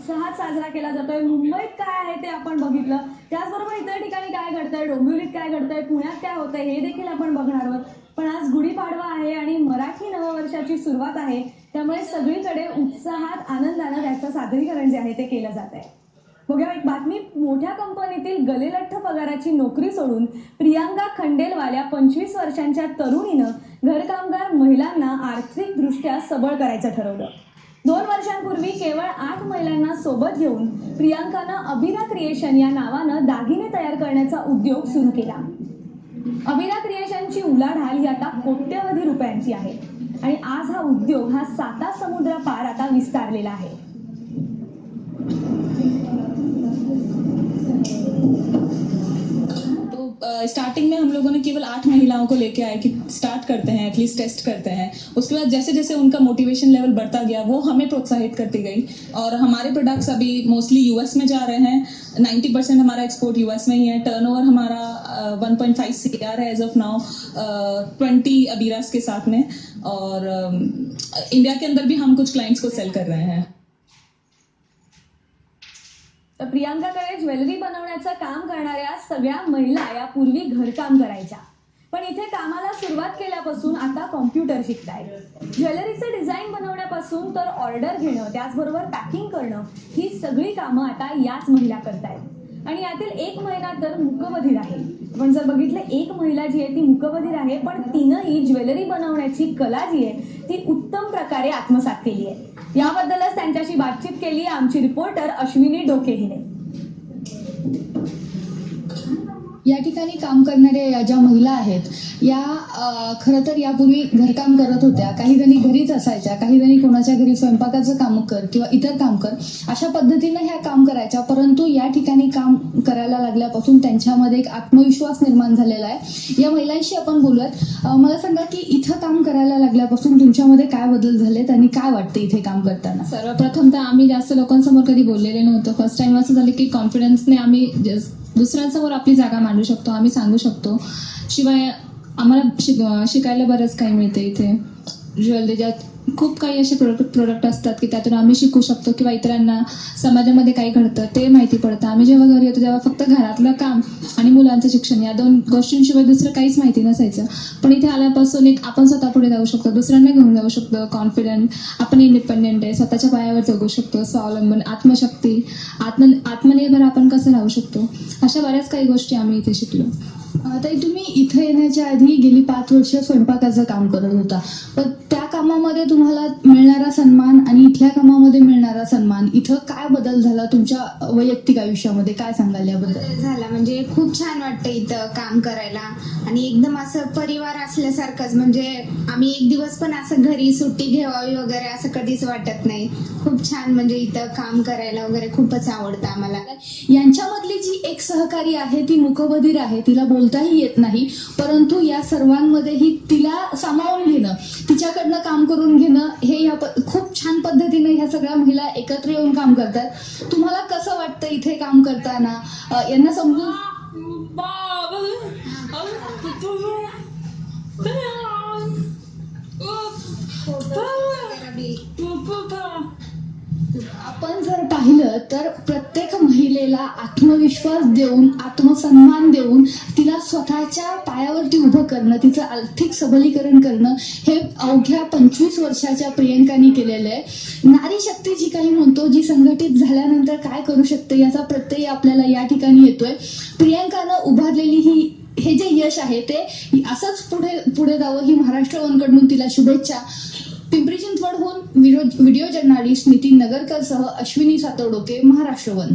उत्साहात साजरा केला जातोय. मुंबईत काय आहे ते आपण बघितलं, त्याचबरोबर इतर ठिकाणी काय घडतंय, डोंबिवलीत काय घडतंय, पुण्यात काय होतंय हे देखील आपण बघणार आहोत. पण आज गुढीपाडवा आहे आणि मराठी नववर्षाची सुरुवात आहे, त्यामुळे सगळीकडे उत्साहात आनंदानं त्याचं सादरीकरण जे आहे ते केलं जात आहे. बघा एक बातमी, मोठ्या कंपनीतील गलेलठ्ठ पगाराची नोकरी सोडून प्रियांका खंडेलवाल या 25 वर्षांच्या तरुणीनं घरकामगार महिलांना आर्थिकदृष्ट्या सबळ करायचं ठरवलं. 2 वर्षांपूर्वी केवळ 8 महिलांना सोबत घेऊन प्रियांकानं अभिरा क्रिएशन या नावानं दागिने तयार करण्याचा उद्योग सुरू केला. अभिरा क्रिएशनची उलाढाल ही आता कोट्यवधी रुपयांची आहे आणि आज हा उद्योग हा 7 समुद्रापार आता विस्तारलेला आहे. स्टार्टिंग में हम लोगों ने केवल 8 महिलाओं को लेके आए कि स्टार्ट करते हैं, एटलीस्ट टेस्ट करते हैं. उसके बाद जैसे जैसे उनका मोटिवेशन लेवल बढ़ता गया वो हमें प्रोत्साहित करती गई और हमारे प्रोडक्ट्स अभी मोस्टली यूएस में जा रहे हैं. 90% हमारा एक्सपोर्ट यूएस में ही है. टर्नओवर हमारा 1.5 CR है एज ऑफ नाउ, 20 अबीरास के साथ में. और इंडिया के अंदर भी हम कुछ क्लाइंट्स को सेल कर रहे हैं. तर प्रियांकाकडे ज्वेलरी बनवण्याचं काम करणाऱ्या सगळ्या महिला यापूर्वी घरकाम करायच्या, पण इथे कामाला सुरुवात केल्यापासून आता कॉम्प्युटर शिकतायत. ज्वेलरीचं डिझाईन बनवण्यापासून तर ऑर्डर घेणं, त्याचबरोबर पॅकिंग करणं ही सगळी कामं आता याच महिला करतायत. आणि यातील एक महिला तर मूकबधीर आहे. आपण जर बघितलं, एक महिला जी आहे ती मूकबधीर आहे, पण तिनंही ज्वेलरी बनवण्याची कला जी आहे ती उत्तम प्रकारे आत्मसात केली आहे. याबद्दलच त्यांच्याशी बातचीत केली आमची रिपोर्टर अश्विनी डोके हिने. या ठिकाणी काम करणाऱ्या या ज्या महिला आहेत या खरं तर यापूर्वी घरकाम करत होत्या. काही जणी घरीच असायच्या, काही जणी कोणाच्या घरी स्वयंपाकाचं काम कर किंवा इतर काम कर अशा पद्धतीनं ह्या काम करायच्या. परंतु या ठिकाणी काम करायला लागल्यापासून त्यांच्यामध्ये एक आत्मविश्वास निर्माण झालेला आहे. या महिलांशी आपण बोलूयात. मला सांगा की इथं काम करायला लागल्यापासून तुमच्यामध्ये काय बदल झालेत आणि काय वाटतं इथे काम करताना? सर्वप्रथम तर आम्ही जास्त लोकांसमोर कधी बोललेले नव्हतो. फर्स्ट टाइम असं झालं की कॉन्फिडन्सने आम्ही दुसऱ्यांसमोर आपली जागा मांडू शकतो, आम्ही सांगू शकतो. शिवाय आम्हाला शिकायला बरंच काही मिळते इथे. ज्वेलरीच्यात खूप काही असे प्रोडक्ट असतात की त्यातून आम्ही शिकू शकतो किंवा इतरांना समाजामध्ये काही घडतं ते माहिती पडतं. आम्ही जेव्हा घरी येतो तेव्हा फक्त घरातलं काम आणि मुलांचं शिक्षण या 2 गोष्टींशिवाय दुसरं काहीच माहिती नसायचं. पण इथे आल्यापासून एक आपण स्वतः पुढे जाऊ शकतो, दुसऱ्यांना घेऊन जाऊ शकतो, कॉन्फिडंट, आपण इंडिपेंडेंट आहे, स्वतःच्या पायावर जगू शकतो, स्वावलंबन, आत्मशक्ती, आत्मनिर्भर आपण कसं राहू शकतो, अशा बऱ्याच काही गोष्टी आम्ही इथे शिकलो. ताई, तुम्ही इथं येण्याच्या आधी गेली 5 वर्ष स्वयंपाकाचं काम करत होता, पण त्या कामामध्ये तुम्हाला मिळणारा सन्मान आणि इथल्या कामामध्ये मिळणारा सन्मान, इथं काय बदल झाला तुमच्या वैयक्तिक आयुष्यामध्ये, काय सांगाल याबद्दल? झाला म्हणजे खूप छान वाटतं इथं काम करायला आणि एकदम असं परिवार असल्यासारखंच. म्हणजे आम्ही एक दिवस पण असं घरी सुट्टी घ्यावी वगैरे असं कधीच वाटत नाही. खूप छान, म्हणजे इथं काम करायला वगैरे खूपच आवडतं आम्हाला. यांच्यामधली जी एक सहकारी आहे ती मूकबधीर आहे, तिला बोलताही येत नाही, परंतु या सर्वांमध्येही तिला सामावून घेणं, तिच्याकडनं काम करून घेणं हे खूप छान पद्धतीने ह्या सगळ्या महिला एकत्र येऊन काम करतात. तुम्हाला कसं वाटतं इथे काम करताना? यांना समजून आपण जर पाहिलं तर प्रत्येक महिलेला आत्मविश्वास देऊन, आत्मसन्मान देऊन तिला स्वतःच्या पायावरती उभं करणं, तिचं आर्थिक सबलीकरण करणं हे अवघ्या 25 वर्षाच्या प्रियंकाने केलेलं आहे. नारी शक्ती जी काही म्हणतो, जी संघटित झाल्यानंतर काय करू शकते याचा प्रत्यय आपल्याला या ठिकाणी येतोय. प्रियंकानं उभारलेली हे जे यश आहे ते असंच पुढे जावं ही महाराष्ट्र वनकडून तिला शुभेच्छा. पिंपरी चिंचवडहून व्हिडिओ जर्नालिस्ट नितीन नगरकर सह अश्विनी सातवडोके, महाराष्ट्र वन.